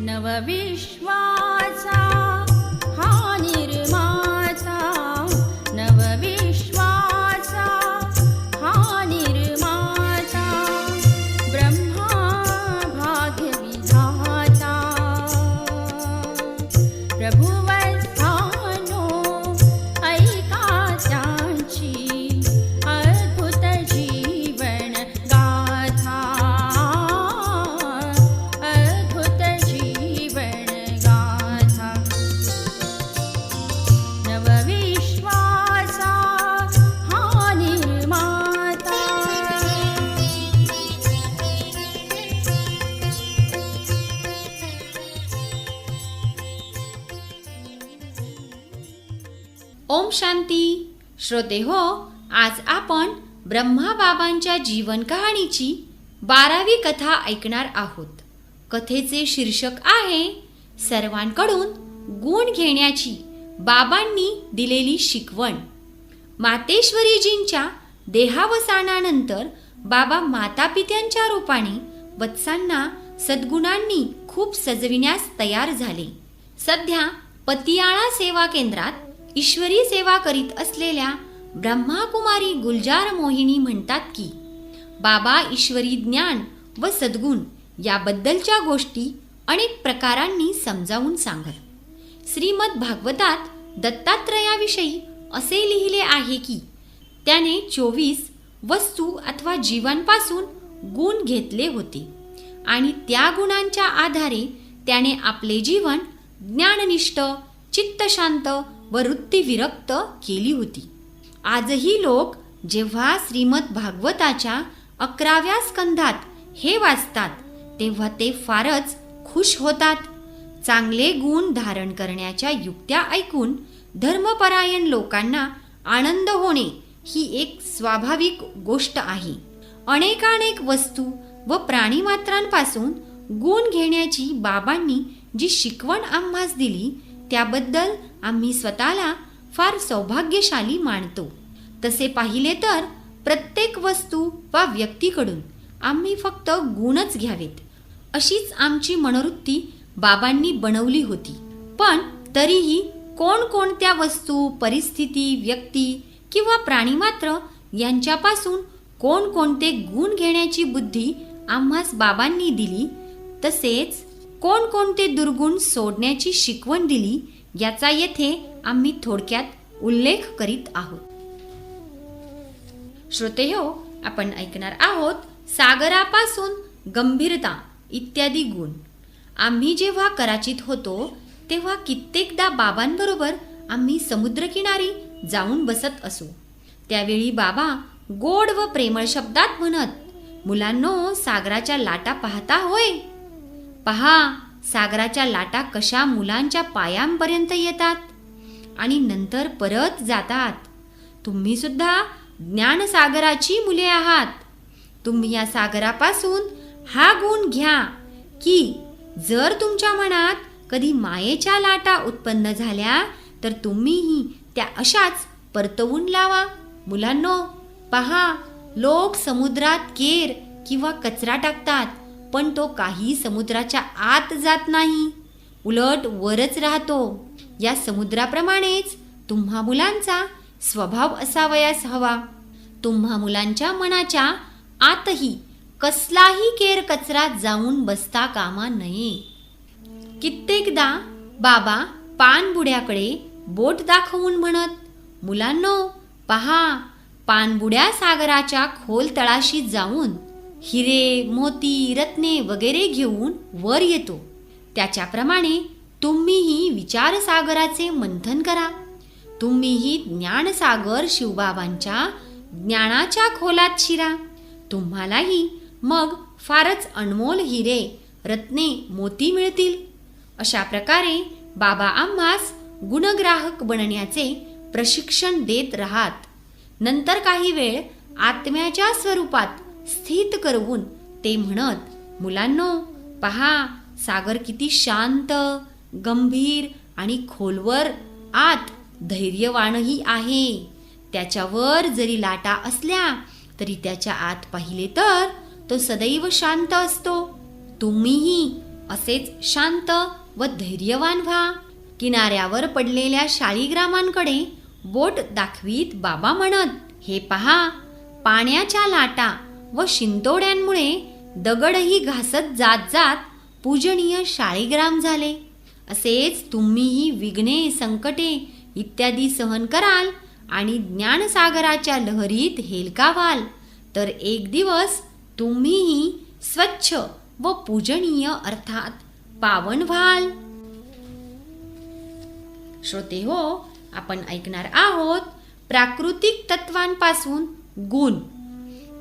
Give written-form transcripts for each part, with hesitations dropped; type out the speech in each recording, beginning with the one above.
नवविश्वाचा हा निर्माता, नवविश्वाचा हा निर्माता, ब्रह्मा भाग्यविधाता, प्रभुवस्थानो ऐका त्यांची अद्भुत जीवन गाथा, अद्भुत जीवन गाथा. नवविश्वाचा हा निर्माता. ओम शांती. श्रोते हो, आज आपण ब्रह्मा बाबांच्या जीवन कहाणीची 12वी कथा ऐकणार आहोत. कथेचे शीर्षक आहे सर्वांकडून गुण घेण्याची बाबांनी दिलेली शिकवण. मातेश्वरीजींच्या देहावसानानंतर बाबा मातापित्यांच्या रूपाने वत्सांना सद्गुणांनी खूप सजविण्यास तयार झाले. सध्या पतियाळा सेवा केंद्रात ईश्वरी सेवा करीत असलेल्या ब्रह्माकुमारी गुलजार मोहिनी म्हणतात की बाबा ईश्वरी ज्ञान व सद्गुण याबद्दलच्या गोष्टी अनेक प्रकारांनी समजावून सांगत. श्रीमद भागवतात दत्तात्रयाविषयी असे लिहिले आहे की त्याने 24 वस्तू अथवा जीवांपासून गुण घेतले होते आणि त्या गुणांच्या आधारे त्याने आपले जीवन ज्ञाननिष्ठ, चित्तशांत व वृत्तीविरक्त केली होती. आजही लोक जेव्हा श्रीमद भागवताच्या 11व्या स्कंधात हे वाचतात तेव्हा ते फारच खुश होतात. चांगले गुण धारण करण्याच्या युक्त्या ऐकून धर्मपरायण लोकांना आनंद होणे ही एक स्वाभाविक गोष्ट आहे. अनेकानेक वस्तू व प्राणीमात्रांपासून गुण घेण्याची बाबांनी जी शिकवण आम्हास दिली त्याबद्दल आम्ही स्वतःला फार सौभाग्यशाली मानतो. तसे पाहिले तर प्रत्येक वस्तू वा व्यक्तीकडून आम्ही फक्त गुणच घ्यावेत अशीच आमची मनोवृत्ती बाबांनी बनवली होती. पण तरीही कोणकोणत्या वस्तू, परिस्थिती, व्यक्ती किंवा प्राणीमात्र यांच्यापासून कोणकोणते गुण घेण्याची बुद्धी आम्हास बाबांनी दिली, तसेच कोणकोणते दुर्गुण सोडण्याची शिकवण दिली याचा येथे आम्ही थोडक्यात उल्लेख करीत आहोत. श्रोतेहो, आपण ऐकणार आहोत सागरापासून गंभीरता इत्यादी गुण. आम्ही जेव्हा कराचीत होतो तेव्हा कित्येकदा बाबांबरोबर आम्ही समुद्रकिनारी जाऊन बसत असू. त्यावेळी बाबा गोड व प्रेमळ शब्दात म्हणत, मुलांनो, सागराच्या लाटा पाहता होय? पहा, सागराच्या लाटा कशा मुलांच्या पायांपर्यंत येतात आणि नंतर परत जातात. तुम्ही सुद्धा ज्ञानसागराची मुले आहात. तुम्ही या सागरापासून हा गुण घ्या की जर तुमच्या मनात कधी मायेच्या लाटा उत्पन्न झाल्या तर तुम्हीही त्या अशाच परतवून लावा. मुलांनो, पहा, लोक समुद्रात केर किंवा कचरा टाकतात, पण तो काही समुद्राच्या आत जात नाही, उलट वरच राहतो. या समुद्राप्रमाणेच तुम्हा मुलांचा स्वभाव असावयास हवा. तुम्हा मुलांच्या मनाच्या आतही कसलाही केर कचरा जाऊन बसता कामा नये. कित्येकदा बाबा पाणबुड्याकडे बोट दाखवून म्हणत, मुलांनो, पहा, पाणबुड्या सागराच्या खोल तळाशी जाऊन हिरे, मोती, रत्ने वगैरे घेऊन वर येतो. त्याच्याप्रमाणे तुम्हीही विचारसागराचे मंथन करा. तुम्हीही ज्ञानसागर शिवबाबांच्या ज्ञानाच्या खोलात शिरा. तुम्हालाही मग फारच अनमोल हिरे, रत्ने, मोती मिळतील. अशा प्रकारे बाबा आम्हास गुणग्राहक बनण्याचे प्रशिक्षण देत राहत. नंतर काही वेळ आत्म्याच्या स्वरूपात स्थित करवून ते म्हणत, मुलांनो, पहा, सागर किती शांत, गंभीर आणि खोलवर आत धैर्यवानही आहे. त्याच्यावर जरी लाटा असल्या तरी त्याच्या आत पाहिले तर तो सदैव शांत असतो. तुम्हीही असेच शांत व धैर्यवान व्हा. किनाऱ्यावर पडलेल्या शाळीग्रामांकडे बोट दाखवीत बाबा म्हणत, हे पहा, पाण्याच्या लाटा व शिंतोड्यांमुळे दगडही घासत जात जात पूजनीय शाळीग्राम झाले. असेच तुम्हीही विघ्ने, संकटे इत्यादी सहन कराल आणि ज्ञानसागराच्या लहरीत हेलकावाल, तर एक दिवस तुम्हीही स्वच्छ व पूजनीय अर्थात पावन व्हाल. श्रोते हो, आपण ऐकणार आहोत प्राकृतिक तत्वांपासून गुण.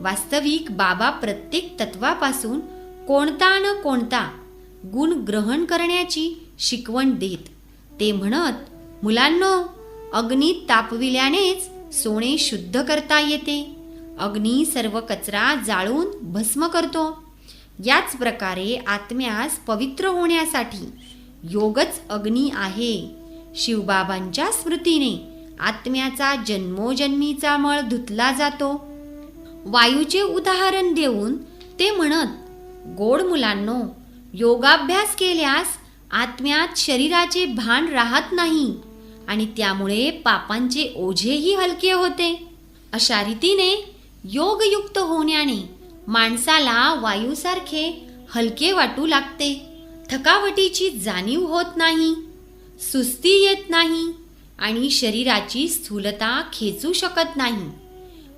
वास्तविक बाबा प्रत्येक तत्वापासून कोणता न कोणता गुण ग्रहण करण्याची शिकवण देत. ते म्हणत, मुलांनो, अग्नीत तापविल्यानेच सोने शुद्ध करता येते. अग्नी सर्व कचरा जाळून भस्म करतो. याच प्रकारे आत्म्यास पवित्र होण्यासाठी योगच अग्नी आहे. शिवबाबांच्या स्मृतीने आत्म्याचा जन्मोजन्मीचा मळ धुतला जातो. वायूचे उदाहरण देऊन ते म्हणत, गोड मुलांनो, योगाभ्यास केल्यास आत्म्यात शरीराचे भान राहत नाही आणि त्यामुळे पापांचे ओझेही हलके होते. अशा रीतीने योगयुक्त होण्याने माणसाला वायूसारखे हलके वाटू लागते. थकावटीची जाणीव होत नाही, सुस्ती येत नाही आणि शरीराची स्थूलता खेचू शकत नाही.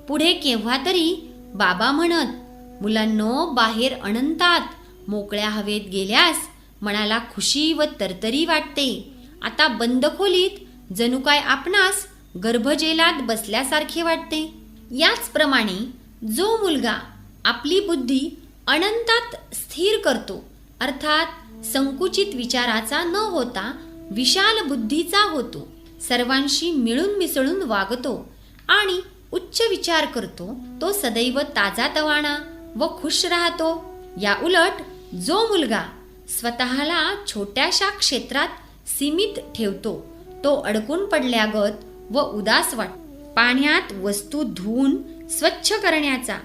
पुढे केव्हा तरी बाबा म्हणत, मुलांनो, बाहेर अनंतात मोकळ्या हवेत गेल्यास मनाला खुशी व तरतरी वाटते. आता बंद खोलीत जणू काय आपणास गर्भजेलात बसल्यासारखे वाटते. याचप्रमाणे जो मुलगा आपली बुद्धी अनंतात स्थिर करतो, अर्थात संकुचित विचाराचा न होता विशाल बुद्धीचा होतो, सर्वांशी मिळून मिसळून वागतो आणि उच्च विचार करतो, तो सदैव ताजातवाना व खुश राहतो. या उलट जो मुलगा स्वतःला छोट्याशा क्षेत्रात सीमित ठेवतो, तो अडकून पडल्यागत व उदास वाटतो. पाण्यात वस्तू धुवून स्वच्छ करण्याचा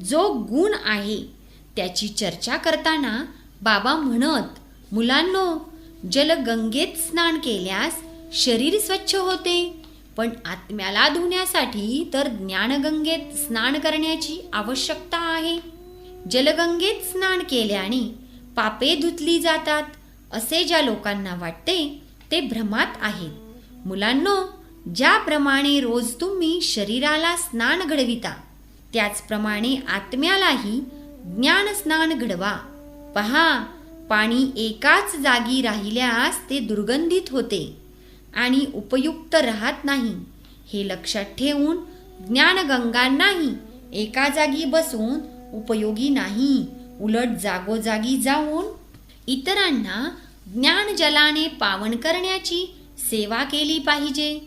जो गुण आहे त्याची चर्चा करताना बाबा म्हणत, मुलांनो, जलगंगेत स्नान केल्यास शरीर स्वच्छ होते, पण आत्म्याला धुण्यासाठी तर ज्ञानगंगेत स्नान करण्याची आवश्यकता आहे. जलगंगेत स्नान केल्याने पापे धुतली जातात असे ज्या लोकांना वाटते ते भ्रमात आहेत. मुलांनो, ज्याप्रमाणे रोज तुम्ही शरीराला स्नान घडविता, त्याचप्रमाणे आत्म्यालाही ज्ञान स्नान घडवा. पहा, पाणी एकाच जागी राहिल्यास ते दुर्गंधित होते आणि उपयुक्त राहत नाही. हे लक्षात ठेवून ज्ञानगंगांनाही एका जागी बसून उपयोगी नाही, उलट जागोजागी जाऊन इतरांना ज्ञानजलाने पावन करण्याची सेवा केली पाहिजे.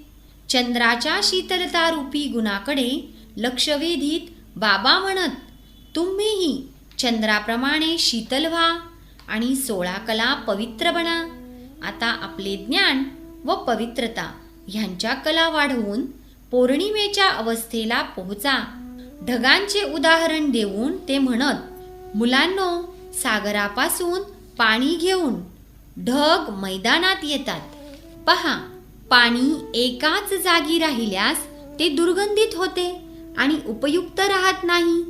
चंद्राच्या शीतलता रूपी गुणाकडे लक्ष वेधीत बाबा म्हणत, तुम्हीही चंद्राप्रमाणे शीतल व्हा आणि 16 कला पवित्र बना. आता आपले ज्ञान व पवित्रता ह्यांच्या कला वाढवून पौर्णिमेच्या अवस्थेला पोहोचा. ढगांचे उदाहरण देऊन ते म्हणत, मुलांनो, सागरापासून पाणी घेऊन ढग मैदानात येतात. पहा, पाणी एकाच जागी राहिल्यास ते दुर्गंधित होते आणि उपयुक्त राहत नाही.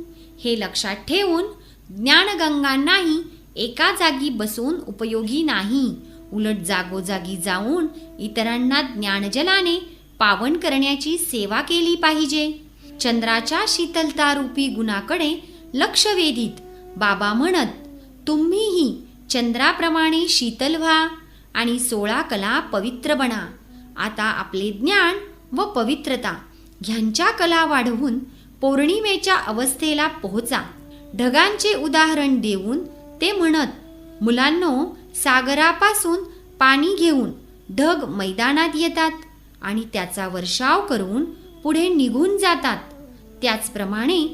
हे लक्षात ठेवून ज्ञानगंगांनाही एका जागी बसून उपयोगी नाही, उलट जागोजागी जाऊन इतरांना ज्ञानजलाने पावन करण्याची सेवा केली पाहिजे. चंद्राच्या शीतलता रूपी गुणाकडे लक्ष वेधीत बाबा म्हणत, तुम्हीही चंद्राप्रमाणे शीतल व्हा आणि 16 कला पवित्र बना. आता आपले ज्ञान व पवित्रता ह्यांच्या कला वाढवून पौर्णिमेच्या अवस्थेला पोहोचा. ढगांचे उदाहरण देऊन ते म्हणत, मुलांनो, सागरापासून पाणी घेऊन ढग मैदानात येतात आणि त्याचा वर्षाव करून पुढे निघून जातात. त्याचप्रमाणे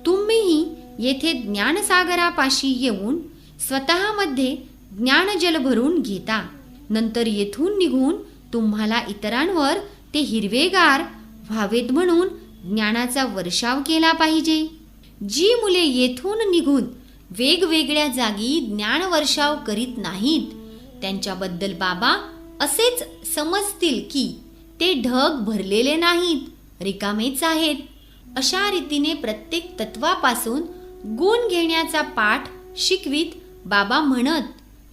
तुम्हीही येथे ज्ञानसागरापाशी येऊन स्वतःमध्ये ज्ञानजल भरून घेता. नंतर येथून निघून तुम्हाला इतरांवर ते हिरवेगार व्हावेत म्हणून ज्ञानाचा वर्षाव केला पाहिजे. जी मुले येथून निघून वेगवेगळ्या जागी ज्ञानवर्षाव करीत नाहीत, त्यांच्याबद्दल बाबा असेच समजतील की ते ढग भरलेले नाहीत, रिकामेच आहेत. अशा रीतीने प्रत्येक तत्वापासून गुण घेण्याचा पाठ शिकवीत बाबा म्हणत,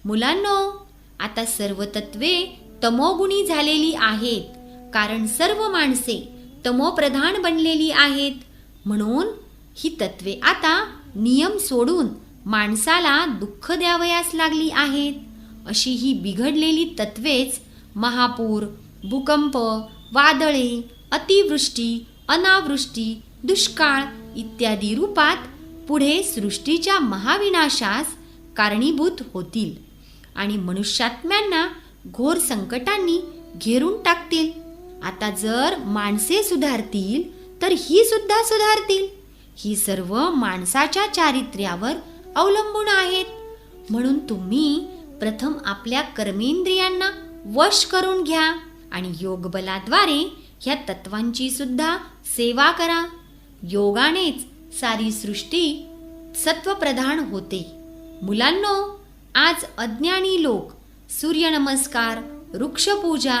मुलांनो, आता सर्व तत्वे तमोगुणी झालेली आहेत, कारण सर्व माणसे तमोप्रधान बनलेली आहेत. म्हणून ही तत्वे आता नियम सोडून माणसाला दुःख द्यावयास लागली आहेत. अशी ही बिघडलेली तत्वेच महापूर, भूकंप, वादळे, अतिवृष्टी, अनावृष्टी, दुष्काळ इत्यादी रूपात पुढे सृष्टीच्या महाविनाशास कारणीभूत होतील आणि मनुष्यात्म्यांना घोर संकटांनी घेरून टाकतील. आता जर माणसे सुधारतील तर ही सुद्धा सुधारतील. ही सर्व माणसाच्या चारित्र्यावर अवलंबून आहेत. म्हणून तुम्ही प्रथम आपल्या कर्मेंद्रियांना वश करून घ्या आणि योगबलाद्वारे ह्या तत्वांची सुद्धा सेवा करा. योगानेच सारी सृष्टी सत्वप्रधान होते. मुलांनो, आज अज्ञानी लोक सूर्यनमस्कार, वृक्षपूजा,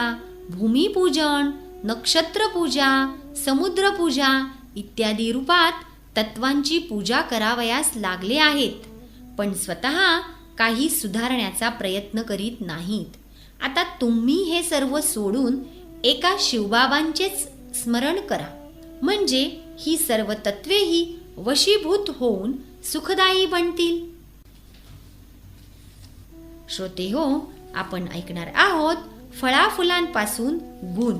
भूमिपूजन, नक्षत्रपूजा, समुद्रपूजा इत्यादी रूपात तत्वांची पूजा करावयास लागले आहेत, पण स्वतः काही सुधारण्याचा प्रयत्न करीत नाहीत. आता तुम्ही हे सर्व सोडून एका शिवबाबांचेच स्मरण करा, म्हणजे ही सर्व तत्वेही वशीभूत होऊन सुखदायी बनतील. श्रोते हो, आपण ऐकणार आहोत फळाफुलांपासून गुण.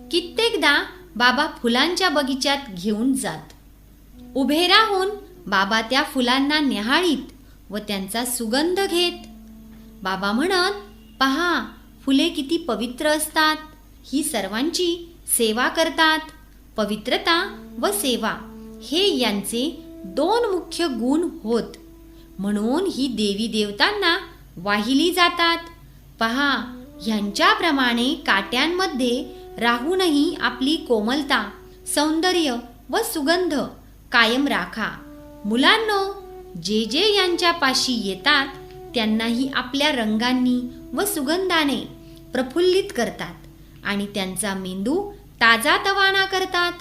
कित्येकदा बाबा फुलांच्या बगीच्यात घेऊन जात. उभे राहून बाबा त्या फुलांना न्याहाळीत व त्यांचा सुगंध घेत. बाबा म्हणत, पहा, फुले किती पवित्र असतात. ही सर्वांची सेवा करतात. पवित्रता व सेवा हे यांचे दोन मुख्य गुण होत. म्हणून ही देवी देवतांना वाहिली जातात. पहा, ह्यांच्याप्रमाणे काट्यांमध्ये राहूनही आपली कोमलता, सौंदर्य व सुगंध कायम राखा. मुलांनो, जे जे यांच्यापाशी येतात त्यांनाही आपल्या रंगांनी व सुगंधाने प्रफुल्लित करतात आणि त्यांचा मेंदू ताजातवाना करतात.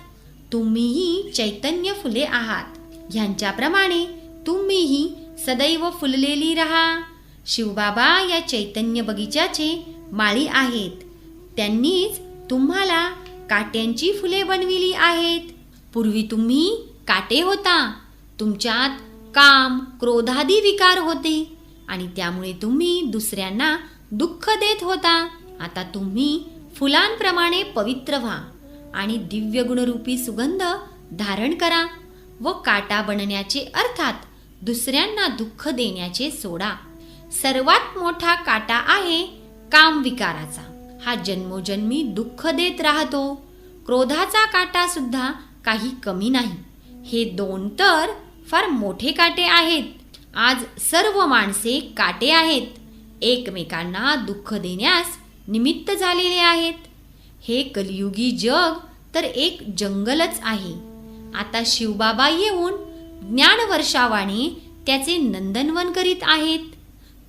तुम्हीही चैतन्य फुले आहात. ह्यांच्याप्रमाणे तुम्हीही सदैव फुललेली राहा. शिवबाबा या चैतन्य बगीच्याचे माळी आहेत. त्यांनीच तुम्हाला काट्यांची फुले बनविली आहेत. पूर्वी तुम्ही काटे होता. तुमच्यात काम, क्रोधादी विकार होते आणि त्यामुळे तुम्ही दुसऱ्यांना दुःख देत होता. आता तुम्ही फुलांप्रमाणे पवित्र व्हा आणि दिव्य गुणरूपी सुगंध धारण करा व काटा बनण्याचे अर्थात दुसऱ्यांना दुःख देण्याचे सोडा. सर्वात मोठा काटा आहे काम विकाराचा. हा जन्मोजन्मी दुःख देत राहतो. क्रोधाचा काटा सुद्धा काही कमी नाही. हे दोन तर फार मोठे काटे आहेत. आज सर्व माणसे काटे आहेत. एकमेकांना दुःख देण्यास निमित्त झालेले आहेत. हे कलियुगी जग तर एक जंगलच आहे. आता शिवबाबा येऊन ज्ञानवर्षावाने त्याचे नंदनवन करीत आहेत.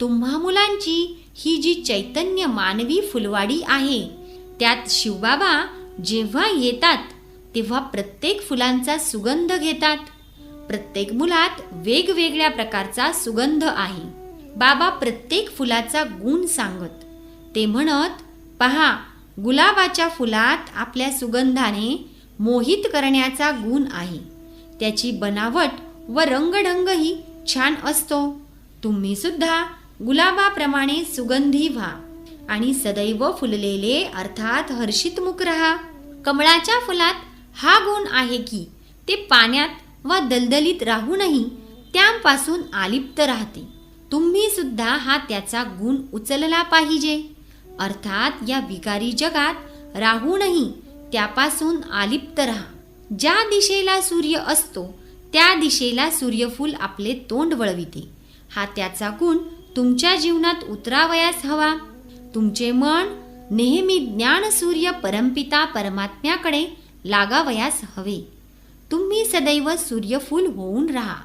तुम्हा मुलांची ही जी चैतन्य मानवी फुलवाडी आहे, त्यात शिवबाबा जेव्हा येतात तेव्हा प्रत्येक फुलांचा सुगंध घेतात. प्रत्येक मुलात वेगवेगळ्या प्रकारचा सुगंध आहे. बाबा प्रत्येक फुलाचा गुण सांगत. ते म्हणत, पहा, गुलाबाच्या फुलात आपल्या सुगंधाने मोहित करण्याचा गुण आहे. त्याची बनावट व रंगढंगही छान असतो. तुम्ही सुद्धा गुलाबाप्रमाणे सुगंधी व्हा आणि सदैव फुललेले अर्थात हर्षितमुख राहा. कमळाच्या फुलात हा गुण आहे की ते पाण्यात व दलदलीत राहूनही त्यापासून आलिप्त राहते. तुम्ही सुद्धा हा त्याचा गुण उचलला पाहिजे. अर्थात या विकारी जगात राहूनही त्यापासून आलिप्त राहा. ज्या दिशेला सूर्य असतो त्या दिशेला सूर्यफूल आपले तोंड वळविते. हा त्याचा गुण तुमच्या जीवनात उतरावयास हवा. तुमचे मन नेहमी ज्ञानसूर्य परमपिता परमात्म्याकडे लागावयास हवे. तुम्ही सदैव सूर्यफूल होऊन राहा.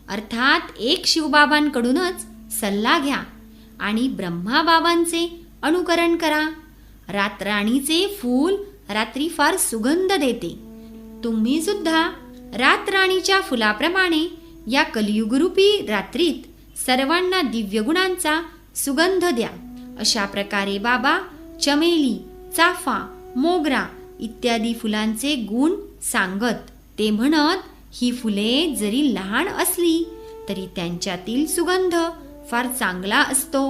अर्थात एक शिवबाबांकडूनच सल्ला घ्या आणि ब्रह्माबाबांचे अनुकरण करा. रातराणीचे फूल रात्री फार सुगंध देते. तुम्ही सुद्धा रातराणीच्या फुलाप्रमाणे या कलियुगरूपी रात्रीत सर्वांना दिव्य गुणांचा सुगंध द्या. अशा प्रकारे बाबा चमेली, चाफा, मोगरा इत्यादी फुलांचे गुण सांगत. ते म्हणत, ही फुले जरी लहान असली तरी त्यांच्यातील सुगंध फार चांगला असतो.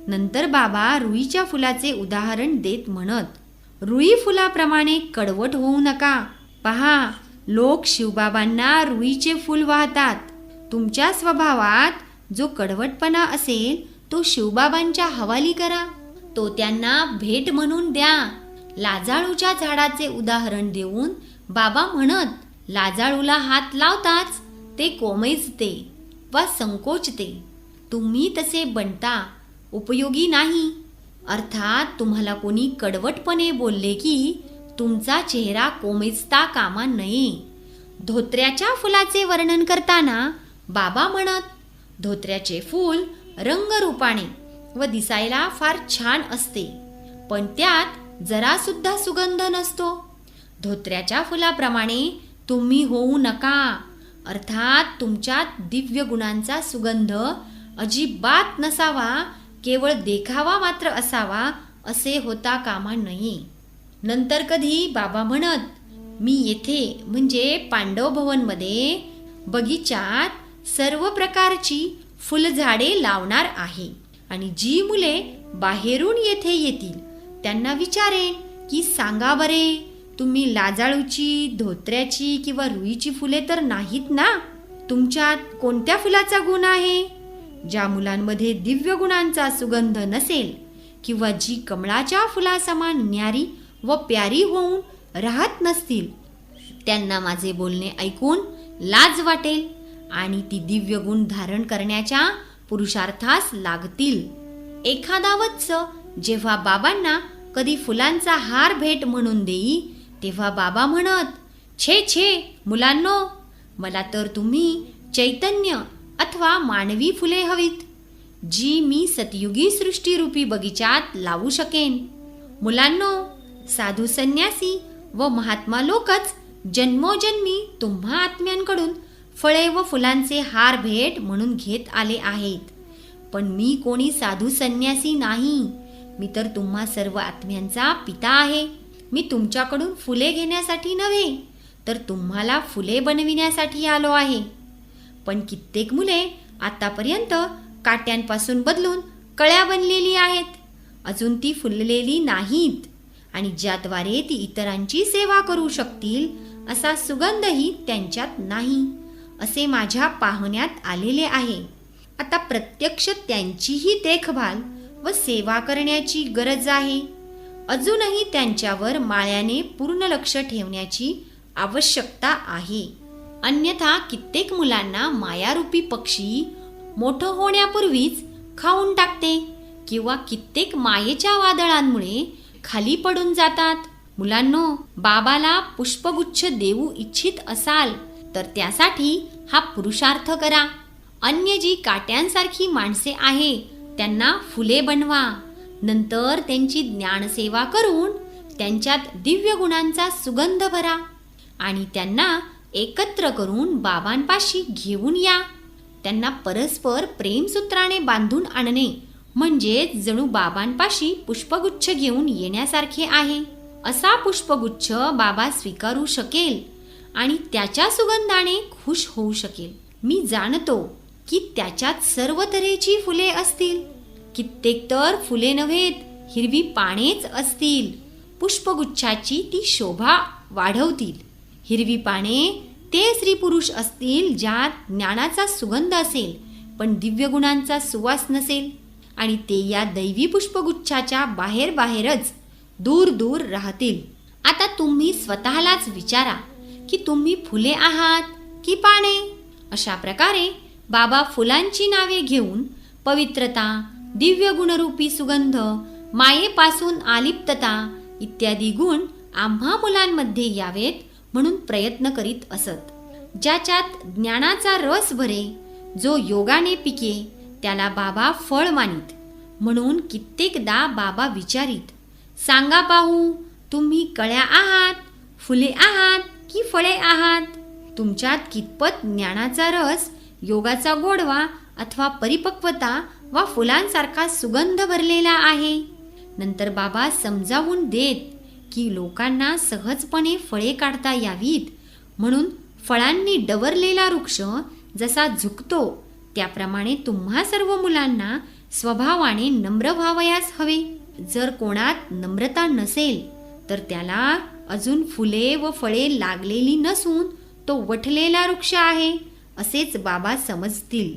नंतर बाबा रुईच्या फुलाचे उदाहरण देत म्हणत, रुई फुलाप्रमाणे कडवट होऊ नका. पहा, लोक शिवबाबांना रुईचे फूल वाहतात. तुमच्या स्वभावात जो कडवटपणा असेल तो शिवबाबांच्या हवाली करा. तो त्यांना भेट म्हणून द्या. लाजाळूच्या झाडाचे उदाहरण देऊन बाबा म्हणत, लाजाळूला हात लावताच ते कोमेजते वा संकोचते. तुम्ही तसे बनता उपयोगी नाही. अर्थात तुम्हाला कोणी कडवटपणे बोलले की तुमचा चेहरा कोमेजता कामा नये. धोत्र्याच्या फुलाचे वर्णन करताना बाबा म्हणत, धोत्र्याचे फूल रंगरूपाने व दिसायला फार छान असते, पण त्यात जरा सुद्धा सुगंध नसतो. धोत्र्याच्या फुलाप्रमाणे तुम्ही होऊ नका. अर्थात तुमच्यात दिव्य गुणांचा सुगंध अजिबात नसावा, केवळ देखावा मात्र असावा, असे होता कामा नये. नंतर कधी बाबा म्हणत, मी येथे म्हणजे पांडव भवनमध्ये बगीचात सर्व प्रकारची फुलझाडे लावणार आहे आणि जी मुले बाहेरून येथे येतील त्यांना विचारेन की सांगा बरे, तुम्ही लाजाळूची, धोत्र्याची किंवा रुईची फुले तर नाहीत ना? तुमच्यात कोणत्या फुलाचा गुण आहे? ज्या मुलांमध्ये दिव्य गुणांचा सुगंध नसेल किंवा जी कमळाच्या फुलासमान न्यारी व प्यारी होऊन राहत नसतील, त्यांना माझे बोलणे ऐकून लाज वाटेल आणि ती दिव्य गुण धारण करण्याच्या पुरुषार्थास लागतील. एखादा वत्स जेव्हा बाबांना कधी फुलांचा हार भेट म्हणून देई, तेव्हा बाबा म्हणत, छे छे मुलांनो, मला तर तुम्ही चैतन्य अथवा मानवी फुले हवीत, जी मी सतयुगी सृष्टीरूपी बगीचात लावू शकेन. मुलांनो, साधू संन्यासी व महात्मा लोकच जन्मोजन्मी तुम्हा आत्म्यांकडून फळे व फुलांचे हार भेट म्हणून घेत आले आहेत. पण मी कोणी साधू संन्यासी नाही. मी तर तुम्हा सर्व आत्म्यांचा पिता आहे. मी तुमच्याकडून फुले घेण्यासाठी नव्हे, तर तुम्हाला फुले बनविण्यासाठी आलो आहे. पण कित्येक मुले आतापर्यंत काट्यांपासून बदलून कळ्या बनलेली आहेत. अजून ती फुललेली नाहीत आणि ज्याद्वारे ती इतरांची सेवा करू शकतील असा सुगंधही त्यांच्यात नाही, असे माझ्या पाहण्यात आलेले आहे. आता प्रत्यक्ष त्यांचीही देखभाल व सेवा करण्याची गरज आहे. अजूनही त्यांच्यावर माळ्याने पूर्ण लक्ष ठेवण्याची आवश्यकता आहे. अन्यथा कित्येक मुलांना मायारूपी पक्षी मोठं होण्यापूर्वीच खाऊन टाकते किंवा कित्येक मायेच्या वादळांमुळे खाली पडून जातात. मुलांनो, बाबाला पुष्पगुच्छ देऊ इच्छित असाल तर त्यासाठी हा पुरुषार्थ करा. अन्य जी काट्यांसारखी माणसे आहे त्यांना फुले बनवा. नंतर त्यांची ज्ञानसेवा करून त्यांच्यात दिव्य गुणांचा सुगंध भरा आणि त्यांना एकत्र करून बाबांपाशी घेऊन या. त्यांना परस्पर प्रेमसूत्राने बांधून आणणे म्हणजे जणू बाबांपाशी पुष्पगुच्छ घेऊन येण्यासारखे आहे. असा पुष्पगुच्छ बाबा स्वीकारू शकेल आणि त्याच्या सुगंधाने खुश होऊ शकेल. मी जाणतो की त्याच्यात सर्व तऱ्हेची फुले असतील. कित्येक तर फुले नव्हेत, हिरवी पानेच असतील. पुष्पगुच्छाची ती शोभा वाढवतील. हिरवी पाने ते स्त्री पुरुष असतील ज्यात ज्ञानाचा सुगंध असेल पण दिव्य गुणांचा सुवास नसेल, आणि ते या दैवी पुष्पगुच्छाच्या बाहेरच दूर दूर राहतील. आता तुम्ही स्वतःलाच विचारा की तुम्ही फुले आहात की पाने? अशा प्रकारे बाबा फुलांची नावे घेऊन पवित्रता, दिव्य गुणरूपी सुगंध, मायेपासून आलिप्तता इत्यादी गुण आम्हा मुलांमध्ये यावेत म्हणून प्रयत्न करीत असत. ज्याच्यात ज्ञानाचा रस भरे, जो योगाने पिके त्याला बाबा फळ मानित. म्हणून कित्येकदा बाबा विचारित, सांगा पाहू, तुम्ही कळ्या आहात, फुले आहात की फळे आहात? तुमच्यात कितपत ज्ञानाचा रस, योगाचा गोडवा अथवा परिपक्वता वा फुलांसारखा सुगंध भरलेला आहे? नंतर बाबा समजावून देत की लोकांना सहजपणे फळे काढता यावीत म्हणून फळांनी डवरलेला वृक्ष जसा झुकतो त्याप्रमाणे तुम्हा सर्व मुलांना स्वभावाने नम्र व्हावयास हवे. जर कोणात नम्रता नसेल तर त्याला अजून फुले व फळे लागलेली नसून तो वठलेला वृक्ष आहे असेच बाबा समजतील.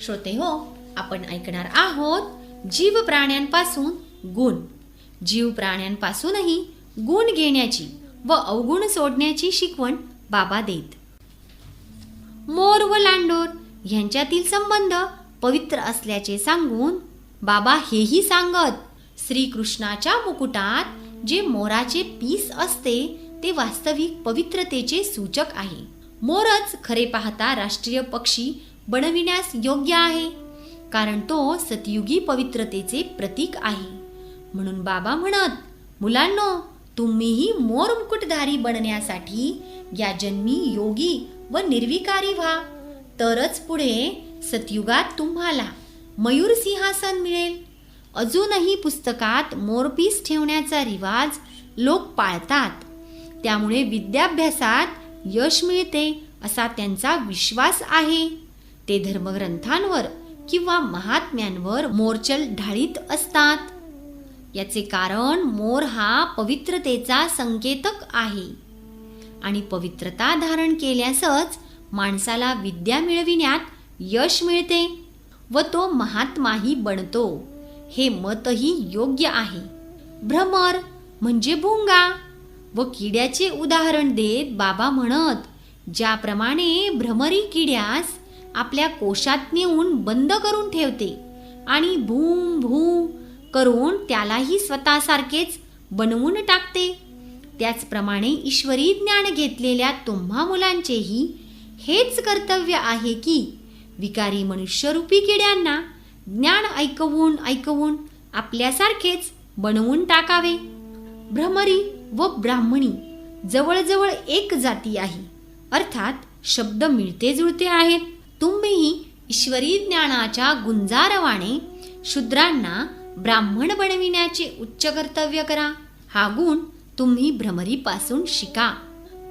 श्रोते हो, आपण ऐकणार आहोत जीव प्राण्यांपासून गुण. जीव प्राण्यांपासूनही गुण घेण्याची व अवगुण सोडण्याची शिकवण बाबा देत. मोर व लांडोर यांच्यातील संबंध पवित्र असल्याचे सांगून बाबा हेही सांगत, श्रीकृष्णाच्या मुकुटात जे मोराचे पीस असते ते वास्तविक पवित्रतेचे सूचक आहे. मोरच खरे पाहता राष्ट्रीय पक्षी बनविण्यास योग्य आहे, कारण तो सतयुगी पवित्रतेचे प्रतीक आहे. म्हणून बाबा म्हणत, मुलांनो, तुम्हीही मोर मुकुटधारी बनण्यासाठी या जन्मी योगी व निर्विकारी व्हा, तरच पुढे सतयुगात तुम्हाला मयूर सिंहासन मिळेल. अजूनही पुस्तकात मोरपीस ठेवण्याचा रिवाज लोक पाळतात, त्यामुळे विद्याभ्यासात यश मिळते असा त्यांचा विश्वास आहे. ते धर्मग्रंथांवर किंवा महात्म्यांवर मोरचल ढाळीत असतात. याचे कारण मोर हा पवित्रतेचा संकेतक आहे आणि पवित्रता धारण केल्यासच माणसाला विद्या मिळविण्यात यश मिळते व तो महात्माही बनतो. हे मतही योग्य आहे. भ्रमर म्हणजे भुंगा व किड्याचे उदाहरण देत बाबा म्हणत, ज्याप्रमाणे भ्रमरी किड्यास आपल्या कोशात नेऊन बंद करून ठेवते आणि भूम भू करून त्यालाही स्वतःसारखेच बनवून टाकते, त्याचप्रमाणे ईश्वरी ज्ञान घेतलेल्या तुम्हा मुलांचेही हेच कर्तव्य आहे की विकारी मनुष्यरूपी किड्यांना ज्ञान ऐकवून ऐकवून आपल्यासारखेच बनवून टाकावे. भ्रमरी व ब्राह्मणी जवळजवळ एक जाती आहे, अर्थात शब्द मिळते जुळते आहेत. तुम्हीही ईश्वरी ज्ञानाच्या गुंजारवाने शूद्रांना ब्राह्मण बनविण्याचे उच्च कर्तव्य करा. हा गुण तुम्ही भ्रमरीपासून शिका.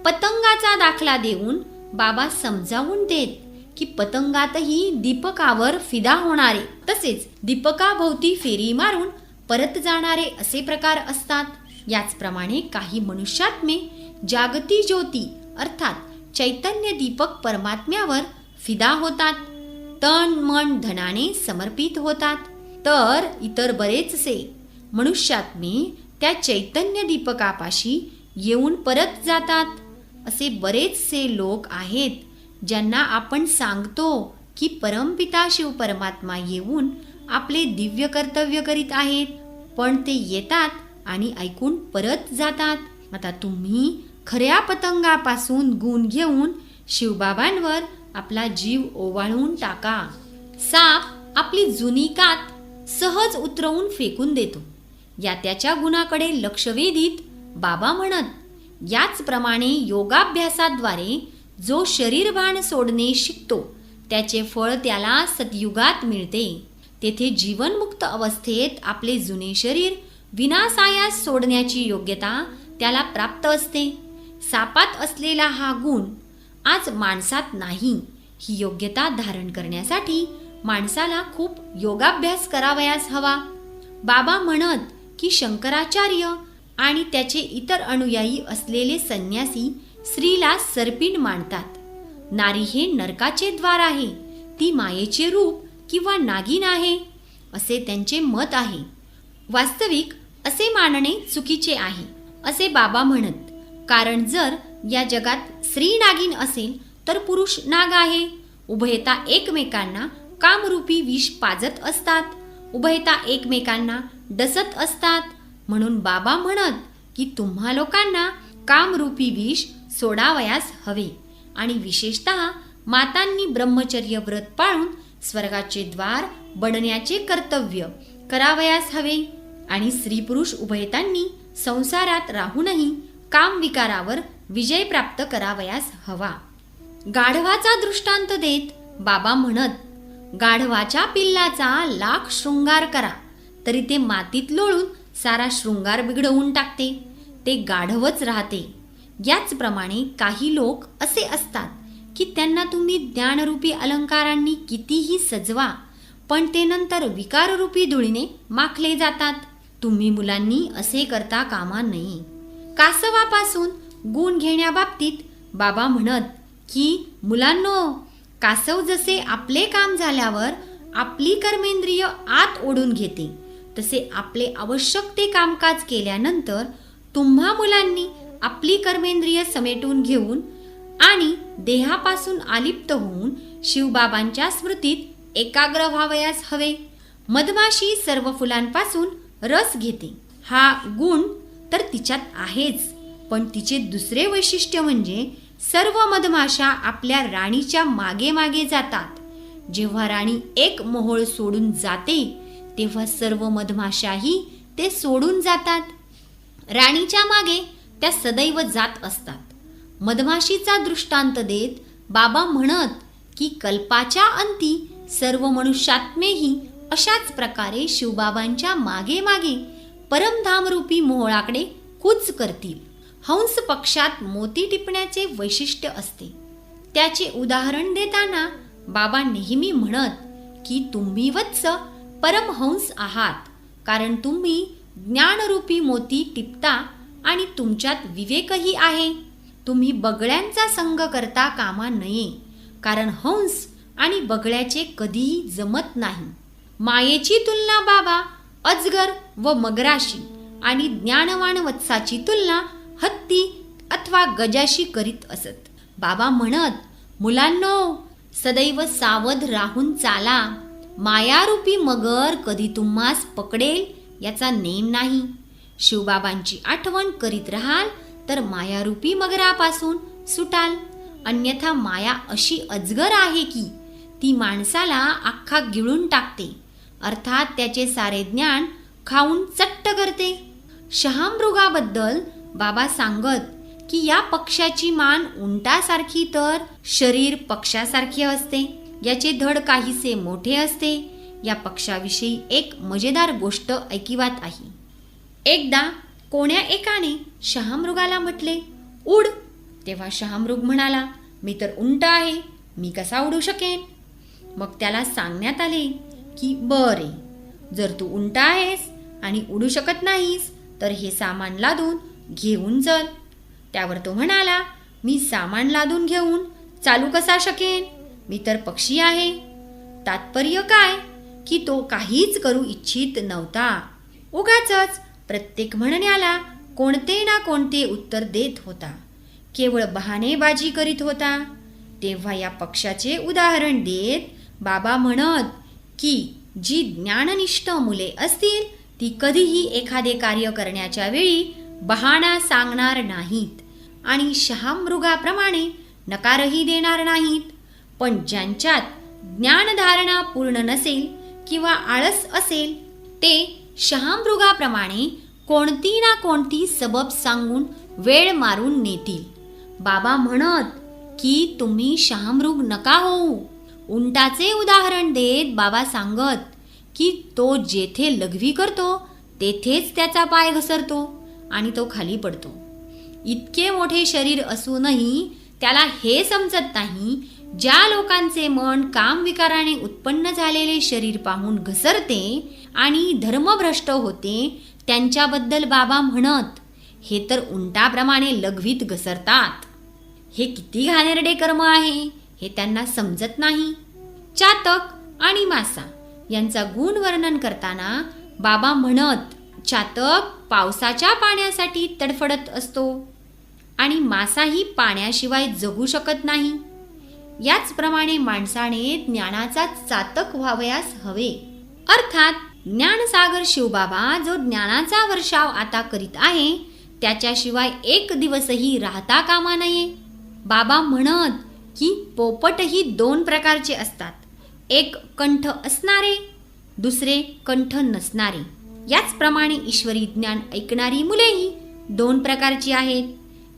पतंगाचा दाखला देऊन बाबा समजावून देत की पतंगातही दीपकावर फिदा होणारे तसेच दीपकाभोवती फेरी मारून परत जाणारे असे प्रकार असतात. याचप्रमाणे काही मनुष्यात्मे जागती ज्योती अर्थात चैतन्य दीपक परमात्म्यावर फिदा होतात, तन मन धनाने समर्पित होतात. तर इतर बरेचसे मनुष्यात्मे त्या चैतन्य दीपकापाशी येऊन परत जातात. असे बरेचसे लोक आहेत ज्यांना आपण सांगतो की परमपिता शिव परमात्मा येऊन आपले दिव्य कर्तव्य करीत आहेत, पण ते येतात आणि ऐकून परत जातात. आता तुम्ही खऱ्या पतंगापासून गुण घेऊन शिवबाबांवर आपला जीव ओवाळून टाका. साप आपली जुनी कात सहज उतरवून फेकून देतो. या त्याच्या गुणाकडे लक्ष वेधीत बाबा म्हणत, याचप्रमाणे योगाभ्यासाद्वारे जो शरीरभान सोडणे शिकतो त्याचे फळ त्याला सतयुगात मिळते. तेथे जीवनमुक्त अवस्थेत आपले जुने शरीर विनासायास सोडण्याची योग्यता त्याला प्राप्त असते. सापात असलेला हा गुण आज माणसात नाही. ही योग्यता धारण करण्यासाठी माणसाला खूप योगाभ्यास करावयास हवा. बाबा म्हणत की शंकराचार्य आणि त्याचे इतर अनुयायी असलेले संन्यासी स्त्रीला सर्पिण मानतात. नारी हे नरकाचे द्वार आहे, ती मायेचे रूप किंवा नागिन आहे असे त्यांचे मत आहे. वास्तविक असे मानणे चुकीचे आहे असे बाबा म्हणत, कारण जर या जगात स्त्री नागिन असेल तर पुरुष नाग आहे. उभयता एकमेकांना कामरूपी विष पाजत असतात, उभयता एकमेकांना डसत असतात. म्हणून बाबा म्हणत की तुम्हा लोकांना कामरूपी विष सोडावयास हवे आणि विशेषतः मातांनी ब्रह्मचर्य व्रत पाळून स्वर्गाचे द्वार बडण्याचे कर्तव्य करावयास हवे आणि स्त्री पुरुष उभयतांनी संसारात राहूनही काम विकारावर विजय प्राप्त करावयास हवा. गाढवाचा दृष्टांत देत बाबा म्हणत, गाढवाच्या पिल्लाचा लाख शृंगार करा तरी ते मातीत लोळून सारा शृंगार बिघडवून टाकते, ते गाढवच राहते. याचप्रमाणे काही लोक असे असतात की त्यांना तुम्ही ज्ञानरूपी अलंकारांनी कितीही सजवा, पण ते नंतर विकाररूपी धुळीने माखले जातात. तुम्ही मुलांनी असे करता कामा नये. कासवापासून गुण घेण्याबाबतीत बाबा म्हणत की मुलांनो, कासव जसे आपले काम झाल्यावर आपली कर्मेंद्रिय आत ओढून घेते, तसे आपले आवश्यक ते कामकाज केल्यानंतर तुम्हा मुलांनी आपली कर्मेंद्रिय समेटून घेऊन आणि देहापासून आलिप्त होऊन शिवबाबांच्या स्मृतीत एकाग्र व्हावयास हवे. मधमाशी सर्व फुलांपासून रस घेते, हा गुण तर तिच्यात आहेच, पण तिचे दुसरे वैशिष्ट्य म्हणजे सर्व मधमाशा आपल्या राणीच्या मागे मागे जातात. जेव्हा राणी एक मोहोळ सोडून जाते तेव्हा सर्व मधमाशाही ते सोडून जातात. राणीच्या मागे त्या सदैव जात असतात. मधमाशीचा दृष्टांत देत बाबा म्हणत की कल्पाच्या अंती सर्व मनुष्यात्मेही अशाच प्रकारे शिवबाबांच्या मागे मागे परमधामरूपी मोहोळाकडे कूच करतील. हंस पक्षात मोती टिपण्याचे वैशिष्ट्य असते. त्याचे उदाहरण देताना बाबा नेहमी म्हणत की तुम्ही वत्स परमहंस आहात, कारण तुम्ही ज्ञानरूपी मोती टिपता आणि तुमच्यात विवेकही आहे. तुम्ही बगळ्यांचा संग करता कामा नये, कारण हंस आणि बगळ्याचे कधीही जमत नाही. मायेची तुलना बाबा अजगर व मगराशी आणि ज्ञानवान वत्साची तुलना हत्ती अथवा गजाशी करीत असत. बाबा म्हणत, मुलांनो, सदैव सावध राहून चाला. मायारूपी मगर कधी तुम्हास पकडेल याचा नेम नाही. शिवबाबांची आठवण करीत राहाल तर मायारूपी मगरापासून सुटाल. अन्यथा माया अशी अजगर आहे की ती माणसाला अख्खा गिळून टाकते, अर्थात त्याचे सारे ज्ञान खाऊन चट्ट करते. शहामृगाबद्दल बाबा सांगत की या पक्ष्याची मान उंटासारखी तर शरीर पक्षासारखे असते. याचे धड काहीसे मोठे असते. या पक्षाविषयी एक मजेदार गोष्ट ऐकिवात आहे. एकदा कोण्या एकाने शहामृगाला म्हटले, उड. तेव्हा शहामृग म्हणाला, मी तर उंट आहे, मी कसा उडू शकेन? मग त्याला सांगण्यात आले की बरे, जर तू उंट आहेस आणि उडू शकत नाहीस तर हे सामान लादून घेऊन चल. त्यावर तो म्हणाला, मी सामान लादून घेऊन चालू कसा शकेन? मी तर पक्षी आहे. तात्पर्य काय की तो काहीच करू इच्छित नव्हता. उगाचच प्रत्येक म्हणण्याला कोणते ना कोणते उत्तर देत होता. केवळ बहाणेबाजी करीत होता. तेव्हा या पक्षाचे उदाहरण देत बाबा म्हणत की जी ज्ञाननिष्ठ मुले असतील ती कधीही एखादे कार्य करण्याच्या वेळी बहाणा सांगणार नाहीत आणि शहामृगाप्रमाणे नकारही देणार नाहीत. पण ज्यांच्यात ज्ञानधारणा पूर्ण नसेल किंवा आळस असेल ते शहामृगाप्रमाणे कोणती ना कोणती सबब सांगून वेळ मारून नेतील. बाबा म्हणत की तुम्ही शहामृग नका होऊ. उंटाचे उदाहरण देत बाबा सांगत की तो जेथे लघवी करतो तेथेच त्याचा पाय घसरतो आणि तो खाली पडतो. इतके मोठे शरीर असूनही त्याला हे समजत नाही, ज्या लोकांचे मन कामविकाराने उत्पन्न झालेले शरीर पाहून घसरते आणि धर्मभ्रष्ट होते त्यांच्याबद्दल बाबा म्हणत, हे तर उंटाप्रमाणे लघवीत घसरतात. हे किती घाणेरडे कर्म आहे हे त्यांना समजत नाही. चातक आणि मासा यांचा गुण वर्णन करताना बाबा म्हणत, चातक पावसाच्या पाण्यासाठी तडफडत असतो आणि मासाही पाण्याशिवाय जगू शकत नाही. याचप्रमाणे माणसाने ज्ञानाचा चातक व्हावयास हवे. अर्थात ज्ञानसागर शिवबाबा जो ज्ञानाचा वर्षाव आता करीत आहे त्याच्याशिवाय एक दिवसही राहता कामा नये. बाबा म्हणत की पोपटही दोन प्रकारचे असतात. एक कंठ असणारे, दुसरे कंठ नसणारे. याचप्रमाणे ईश्वरी ज्ञान ऐकणारी मुलेही दोन प्रकारची आहेत.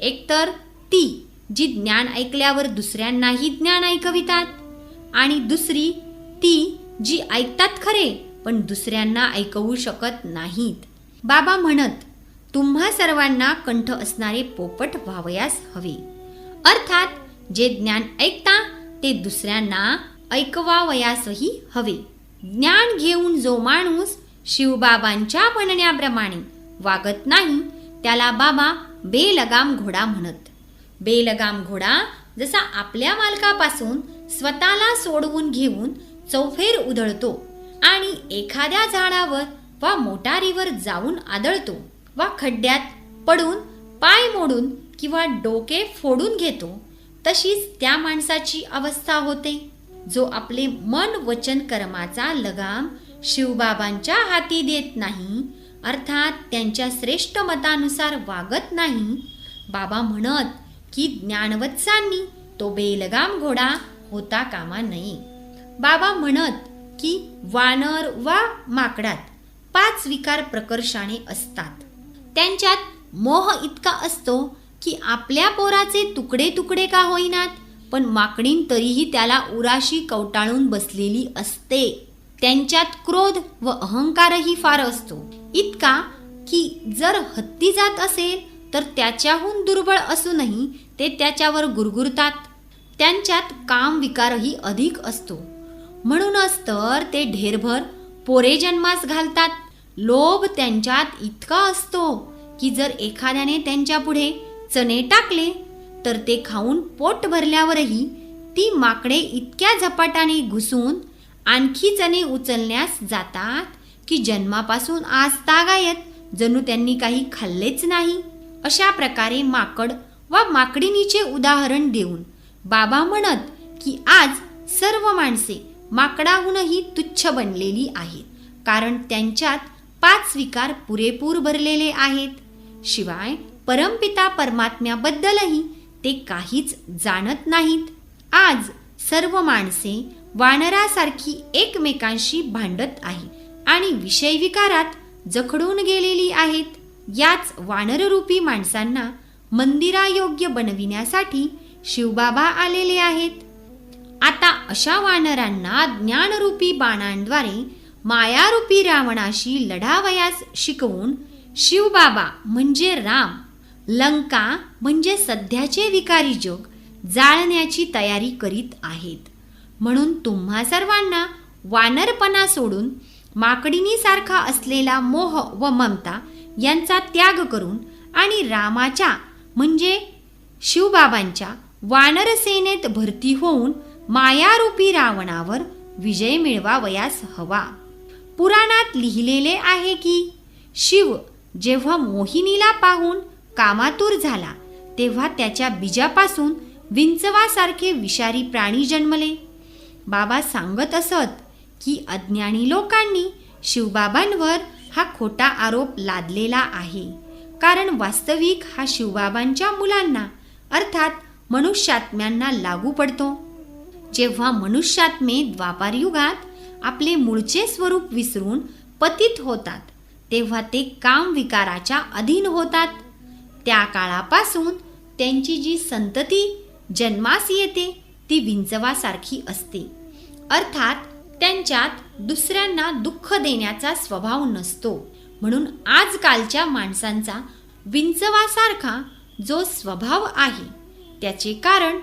एकतर ती जी ज्ञान ऐकल्यावर दुसऱ्यांनाही ज्ञान ऐकवितात, आणि दुसरी ती जी ऐकतात खरे पण दुसऱ्यांना ऐकवू शकत नाहीत. बाबा म्हणत, तुम्हा सर्वांना कंठ असणारे पोपट व्हावयास हवे. अर्थात जे ज्ञान ऐकता ते दुसऱ्यांना ऐकवावयासही हवे. ज्ञान घेऊन जो माणूस शिवबाबांच्या म्हणण्याप्रमाणे वागत नाही त्याला बाबा बेलगाम घोडा म्हणत. बेलगाम घोडा जसा आपल्या मालकापासून स्वतःला सोडवून घेऊन चौफेर उधळतो आणि एखाद्या झाडावर वा मोटारीवर जाऊन आदळतो वा खड्ड्यात पडून पाय मोडून किंवा डोके फोडून घेतो, तशीच त्या माणसाची अवस्था होते जो आपले मन वचन कर्माचा लगाम शिवबाबांच्या हाती देत नाही, अर्थात त्यांच्या श्रेष्ठ मतानुसार वागत नाही. बाबा म्हणत की ज्ञानवत्सांनी तो बेलगाम घोडा होता कामा नये. बाबा म्हणत की वानर वा माकडात 5 विकार प्रकर्षाने असतात. त्यांच्यात मोह इतका असतो की आपल्या पोराचे तुकडे तुकडे का होईनात, पण माकडीन तरीही त्याला उराशी कवटाळून बसलेली असते. त्यांच्यात क्रोध व अहंकारही फार असतो, इतका की जर हत्ती जात असेल तर त्याच्याहून दुर्बळ असूनही ते त्याच्यावर गुरगुरतात. त्यांच्यात काम विकारही अधिक असतो, म्हणूनच तर ते ढेरभर पोरे जन्मास घालतात. लोभ त्यांच्यात इतका असतो की जर एखाद्याने त्यांच्या पुढे चणे टाकले तर ते खाऊन पोट भरल्यावरही ती माकडे इतक्या झपाट्याने घुसून आणखी चणे उचलण्यास जातात की जन्मापासून आज तागायत जणू त्यांनी काही खाल्लेच नाही. अशा प्रकारे माकड वा माकडिणीचे उदाहरण देऊन बाबा म्हणत की आज सर्व माणसे माकडाहूनही तुच्छ बनलेली आहेत, कारण त्यांच्यात 5 विकार पुरेपूर भरलेले आहेत. शिवाय परमपिता परमात्म्याबद्दलही ते काहीच जाणत नाहीत. आज सर्व माणसे वानरासारखी एकमेकांशी भांडत आहेत आणि विषय विकारात जखडून गेलेली आहेत. याच वानररूपी माणसांना मंदिरायोग्य बनविण्यासाठी शिवबाबा आलेले आहेत. आता अशा वानरांना ज्ञानरूपी बाणांद्वारे मायारूपी रावणाशी लढावयास शिकवून शिवबाबा म्हणजे राम लंका म्हणजे सध्याचे विकारी जग जाळण्याची तयारी करीत आहेत. म्हणून तुम्हा सर्वांना वानरपणा सोडून माकडिणीसारखा असलेला मोह व ममता यांचा त्याग करून आणि रामाच्या म्हणजे शिवबाबांच्या वानरसेनेत भरती होऊन मायारूपी रावणावर विजय मिळवावयास हवा. पुराणात लिहिलेले आहे की शिव जेव्हा मोहिनीला पाहून कामातूर झाला तेव्हा त्याच्या बीजापासून विंचवासारखे विषारी प्राणी जन्मले. बाबा सांगत असत की अज्ञानी लोकांनी शिवबाबांवर हा खोटा आरोप लादलेला आहे, कारण वास्तविक हा शिवबाबांच्या मुलांना अर्थात मनुष्यात्म्यांना लागू पडतो. जेव्हा मनुष्यात्मे द्वापार युगात आपले मूळचे स्वरूप विसरून पतित होतात तेव्हा ते काम विकाराच्या अधीन होतात. त्या काळापासून त्यांची जी संतती जन्मास येते ती विंचवासारखी असते, अर्थात त्यांच्यात दुसऱ्यांना दुःख देण्याचा स्वभाव नसतो. म्हणून आजकालच्या माणसांचा विंचवासारखा जो स्वभाव आहे त्याचे कारण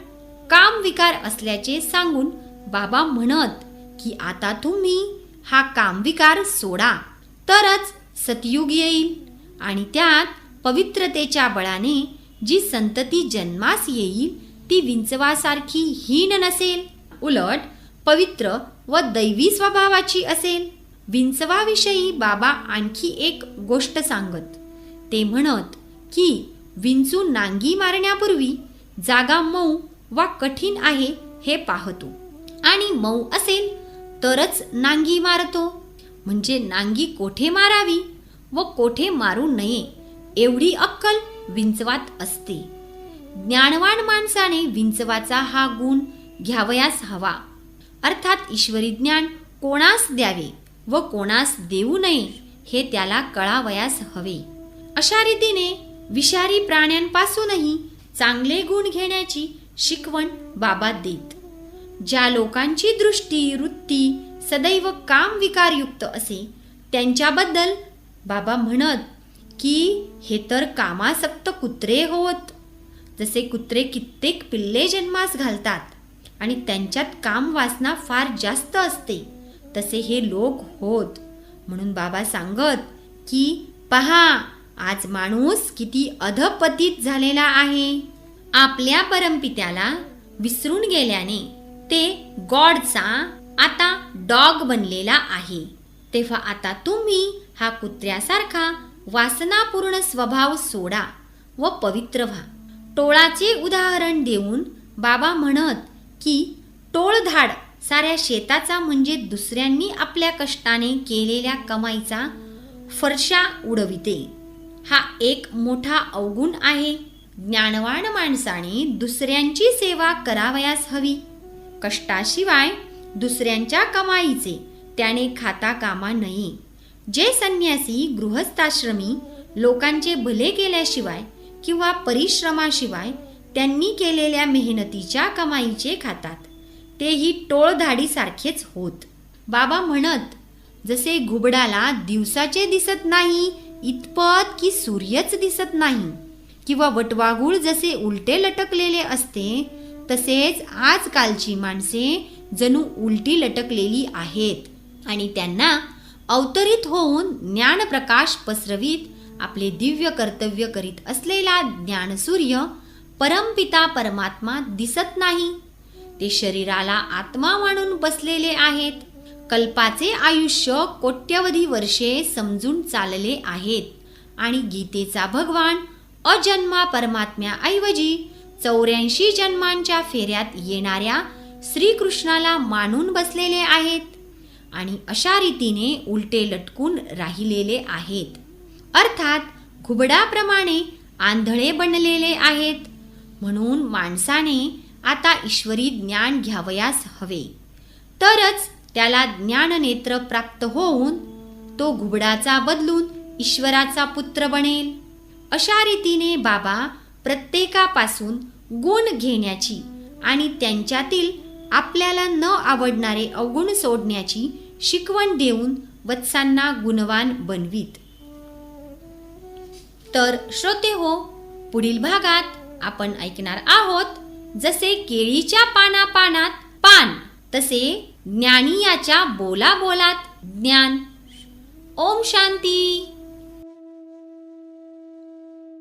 काम विकार असल्याचे सांगून बाबा म्हणत की आता तुम्ही हा कामविकार सोडा तरच सतयुग येईल आणि त्यात पवित्रतेच्या बळाने जी संतती जन्मास येईल ती विंचवासारखी हीन नसेल, उलट पवित्र व दैवी स्वभावाची असेल. विंचवाविषयी बाबा आणखी एक गोष्ट सांगत. ते म्हणत की विंचू नांगी मारण्यापूर्वी जागा मऊ वा कठीण आहे हे पाहतो आणि मऊ असेल तरच नांगी मारतो. म्हणजे नांगी कोठे मारावी व कोठे मारू नये एवढी अक्कल विंचवात असते. ज्ञानवान माणसाने विंचवाचा हा गुण घ्यावयास हवा. अर्थात ईश्वरी ज्ञान कोणास द्यावे व कोणास देऊ नये हे त्याला कळावयास हवे. अशा रीतीने विषारी प्राण्यांपासूनही चांगले गुण घेण्याची शिकवण बाबा देत. ज्या लोकांची दृष्टी वृत्ती सदैव काम विकारयुक्त असे त्यांच्याबद्दल बाबा म्हणत की हे तर कामासक्त कुत्रे होत. जसे कुत्रे कित्येक पिल्ले जन्मास घालतात आणि त्यांच्यात काम वासना फार जास्त असते तसे हे लोक होत. म्हणून बाबा सांगत की पहा, आज माणूस किती अधपतित झालेला आहे. आपल्या परमपित्याला विसरून गेल्याने ते गॉडचा आता डॉग बनलेला आहे. तेव्हा आता तुम्ही हा कुत्र्यासारखा वासनापूर्ण स्वभाव सोडा व पवित्र व्हा. टोळाचे उदाहरण देऊन बाबा म्हणत की टोळधाड साऱ्या शेताचा म्हणजे दुसऱ्यांनी आपल्या कष्टाने केलेल्या कमाईचा फरशा उडविते. हा एक मोठा अवगुण आहे. ज्ञानवान माणसाने दुसऱ्यांची सेवा करावयास हवी. कष्टाशिवाय दुसऱ्यांच्या कमाईचे त्याने खाता कामा नये. जे संन्यासी गृहस्थाश्रमी लोकांचे भले केल्याशिवाय किंवा परिश्रमाशिवाय त्यांनी केलेल्या मेहनतीच्या कमाईचे खातात तेही टोळधाडीसारखेच होत. बाबा म्हणत जसे घुबडाला दिवसाचे दिसत नाही इतपत की सूर्यच दिसत नाही किंवा वटवाघूळ जसे उलटे लटकलेले असते तसेच आजकालची माणसे जणू उलटी लटकलेली आहेत आणि त्यांना अवतरित होऊन ज्ञानप्रकाश पसरवीत आपले दिव्य कर्तव्य करीत असलेला ज्ञानसूर्य परमपिता परमात्मा दिसत नाही. ते शरीराला आत्मा मानून बसलेले आहेत. कल्पाचे आयुष्य कोट्यवधी वर्षे समजून चालले आहेत आणि गीतेचा भगवान अजन्मा परमात्म्याऐवजी 84 जन्मांच्या फेऱ्यात येणाऱ्या श्रीकृष्णाला मानून बसलेले आहेत आणि अशा रीतीने उलटे लटकून राहिलेले आहेत. अर्थात घुबडाप्रमाणे आंधळे बनलेले आहेत. म्हणून माणसाने आता ईश्वरी ज्ञान घ्यावयास हवे. तरच त्याला ज्ञाननेत्र प्राप्त होऊन तो घुबडाचा बदलून ईश्वराचा पुत्र बनेल. अशा रीतीने बाबा प्रत्येकापासून गुण घेण्याची आणि त्यांच्यातील आपल्याला न आवडणारे अवगुण सोडण्याची शिकवण देऊन वत्सांना गुणवान बनवीत. तर श्रोते हो, पुढील भागात आपण ऐकणार आहोत जसे केळीच्या पानात पान तसे ज्ञानी याच्या बोला बोलात ज्ञान. ओम शांती.